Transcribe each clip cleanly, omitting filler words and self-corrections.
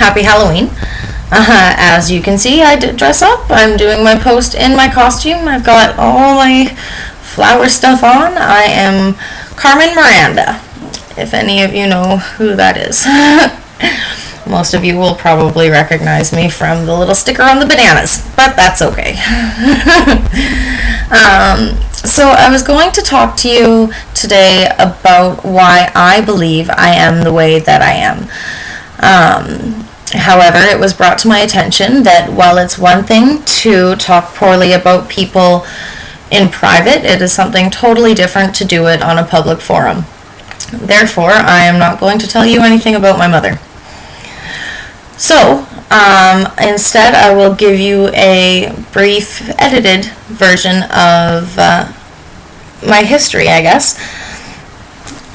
Happy Halloween. As you can see, I did dress up. I'm doing my post in my costume. I've got all my flower stuff on. I am Carmen Miranda, if any of you know who that is. Most of you will probably recognize me from the little sticker on the bananas, but that's okay. So I was going to talk to you today about why I believe I am the way that I am. However, it was brought to my attention that while it's one thing to talk poorly about people in private, it is something totally different to do it on a public forum. Therefore, I am not going to tell you anything about my mother. So, instead I will give you a brief edited version of my history, I guess.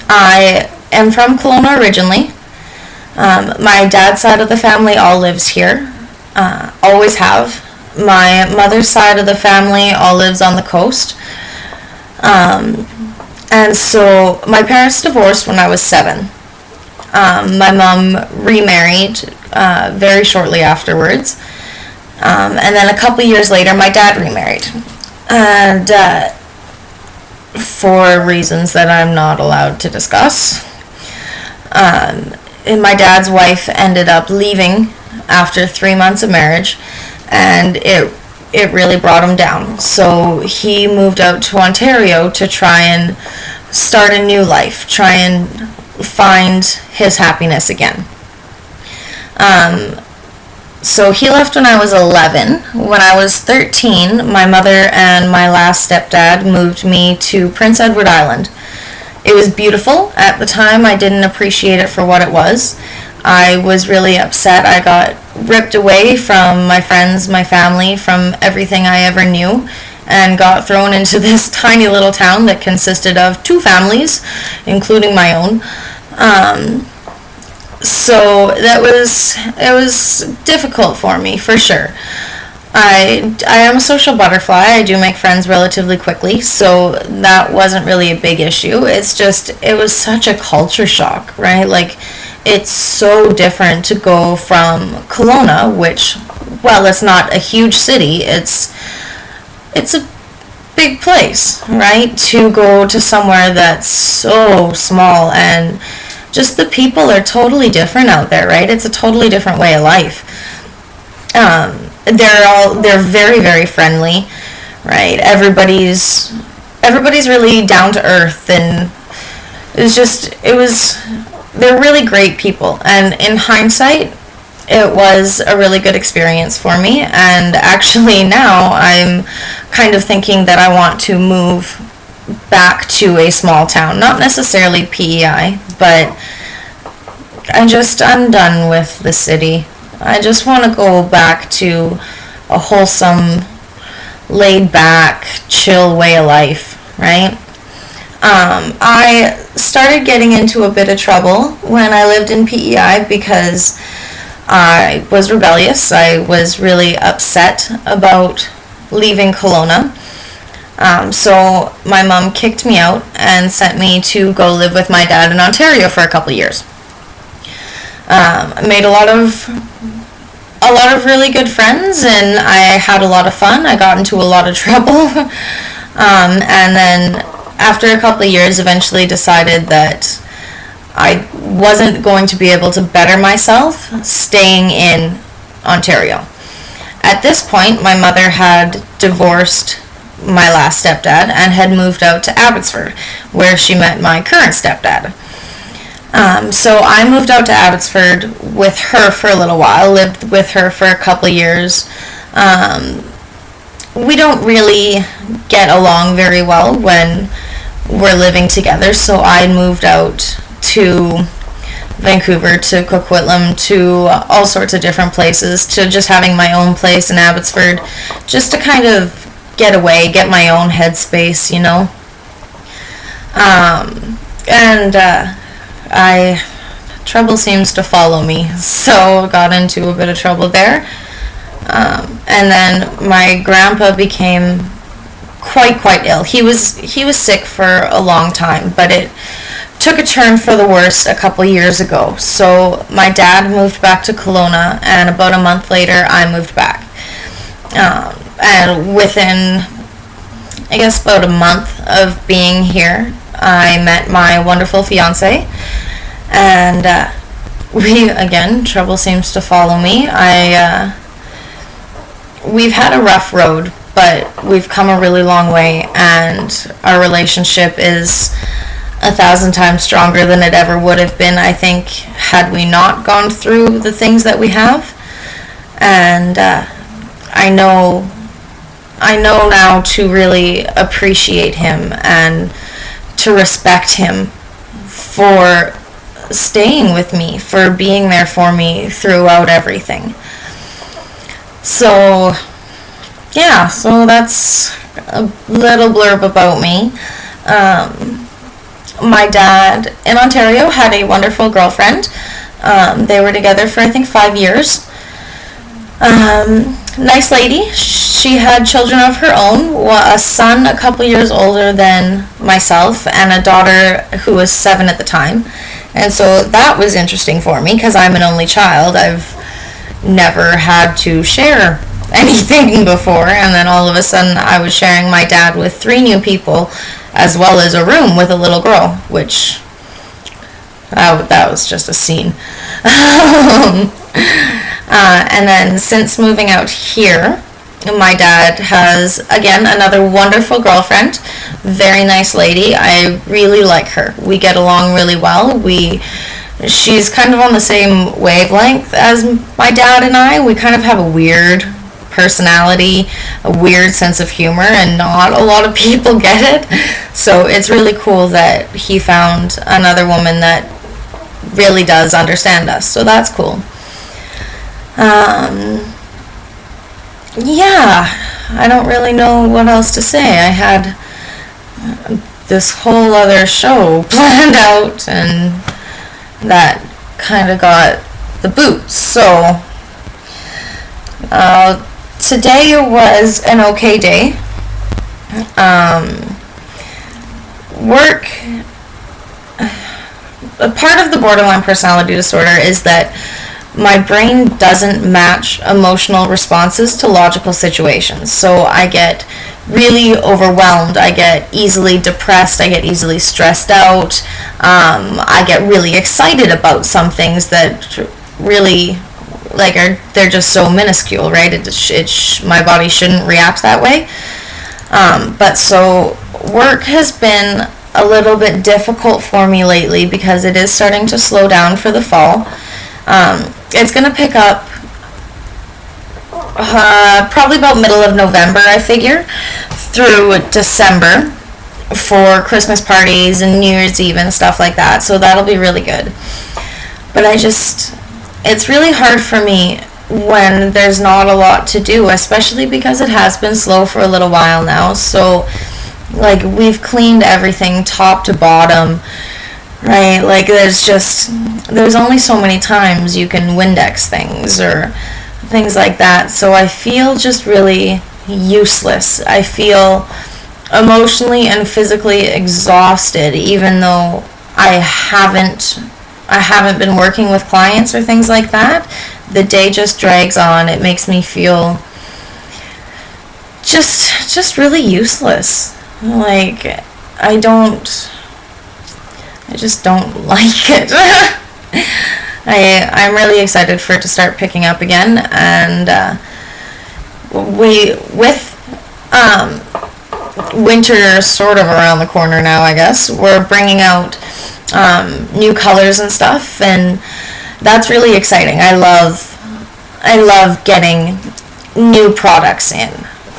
I am from Kelowna originally. My dad's side of the family all lives here, always have. My mother's side of the family all lives on the coast. And so my parents divorced when I was 7. My mom remarried very shortly afterwards. And then a couple years later, my dad remarried. And for reasons that I'm not allowed to discuss. And my dad's wife ended up leaving after 3 months of marriage, and it really brought him down. So he moved out to Ontario to try and start a new life, try and find his happiness again. So he left when I was 11. When I was 13, my mother and my last stepdad moved me to Prince Edward Island. It was beautiful. At the time, I didn't appreciate it for what it was. I was really upset. I got ripped away from my friends, my family, from everything I ever knew, and got thrown into this tiny little town that consisted of 2 families, including my own. So it was difficult for me, for sure. I am a social butterfly. I do make friends relatively quickly, so that wasn't really a big issue. It's just, it was such a culture shock, right? Like, it's so different to go from Kelowna, which, well, it's not a huge city, it's a big place, right? To go to somewhere that's so small, and just the people are totally different out there, right? It's a totally different way of life. They're very, very friendly, right? Everybody's really down to earth, and they're really great people. And in hindsight, it was a really good experience for me. And actually now I'm kind of thinking that I want to move back to a small town, not necessarily PEI, but I'm done with the city. I just want to go back to a wholesome, laid-back, chill way of life, right? I started getting into a bit of trouble when I lived in PEI because I was rebellious. I was really upset about leaving Kelowna. So my mom kicked me out and sent me to go live with my dad in Ontario for a couple years. I made a lot of really good friends, and I had a lot of fun. I got into a lot of trouble, and then after a couple of years, eventually decided that I wasn't going to be able to better myself staying in Ontario. At this point, my mother had divorced my last stepdad and had moved out to Abbotsford, where she met my current stepdad. So I moved out to Abbotsford with her for a little while, lived with her for a couple of years. We don't really get along very well when we're living together, so I moved out to Vancouver, to Coquitlam, to all sorts of different places, to just having my own place in Abbotsford, just to kind of get away, get my own headspace, you know. Trouble seems to follow me, so got into a bit of trouble there. And then my grandpa became quite ill. He was sick for a long time, but it took a turn for the worse a couple years ago. So my dad moved back to Kelowna, and about a month later, I moved back. And within, I guess, about a month of being here, I met my wonderful fiance, and trouble seems to follow me. We've had a rough road, but we've come a really long way, and our relationship is 1,000 times stronger than it ever would have been, I think, had we not gone through the things that we have. And I know now to really appreciate him and to respect him for staying with me, for being there for me throughout everything. So that's a little blurb about me. My dad in Ontario had a wonderful girlfriend. They were together for, I think, 5 years. Nice lady. She had children of her own, a son a couple years older than myself, and a daughter who was 7 at the time. And so that was interesting for me because I'm an only child. I've never had to share anything before, and then all of a sudden I was sharing my dad with 3 new people, as well as a room with a little girl, which that was just a scene. And then since moving out here, my dad has, again, another wonderful girlfriend, very nice lady. I really like her. We get along really well. She's kind of on the same wavelength as my dad and I. We kind of have a weird personality, a weird sense of humor, and not a lot of people get it. So it's really cool that he found another woman that really does understand us. So that's cool. I don't really know what else to say. I had this whole other show planned out, and that kind of got the boot. So today was an okay day. Work. A part of the borderline personality disorder is that my brain doesn't match emotional responses to logical situations. So I get really overwhelmed. I get easily depressed. I get easily stressed out. I get really excited about some things that really, they're just so minuscule, right? My body shouldn't react that way. But so work has been a little bit difficult for me lately because it is starting to slow down for the fall. It's going to pick up probably about middle of November, I figure, through December for Christmas parties and New Year's Eve and stuff like that. So that'll be really good. But it's really hard for me when there's not a lot to do, especially because it has been slow for a little while now. So, we've cleaned everything top to bottom, right? There's only so many times you can Windex things or things like that. So I feel just really useless. I feel emotionally and physically exhausted, even though I haven't been working with clients or things like that. The day just drags on. It makes me feel just really useless. I just don't like it. I'm really excited for it to start picking up again, and with winter sort of around the corner now, I guess, we're bringing out new colors and stuff, and that's really exciting. I love getting new products in.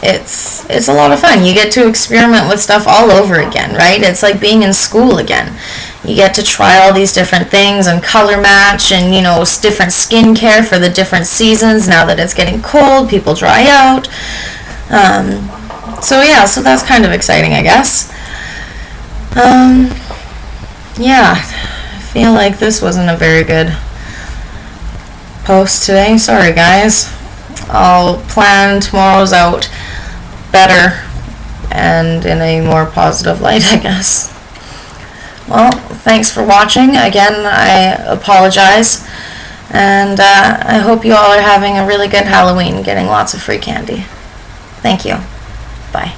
It's a lot of fun. You get to experiment with stuff all over again, right? It's like being in school again. You get to try all these different things and color match and, different skincare for the different seasons. Now that it's getting cold, people dry out. So that's kind of exciting, I guess. I feel like this wasn't a very good post today. Sorry, guys. I'll plan tomorrow's out better and in a more positive light, I guess. Well, thanks for watching. Again, I apologize. And I hope you all are having a really good Halloween, getting lots of free candy. Thank you. Bye.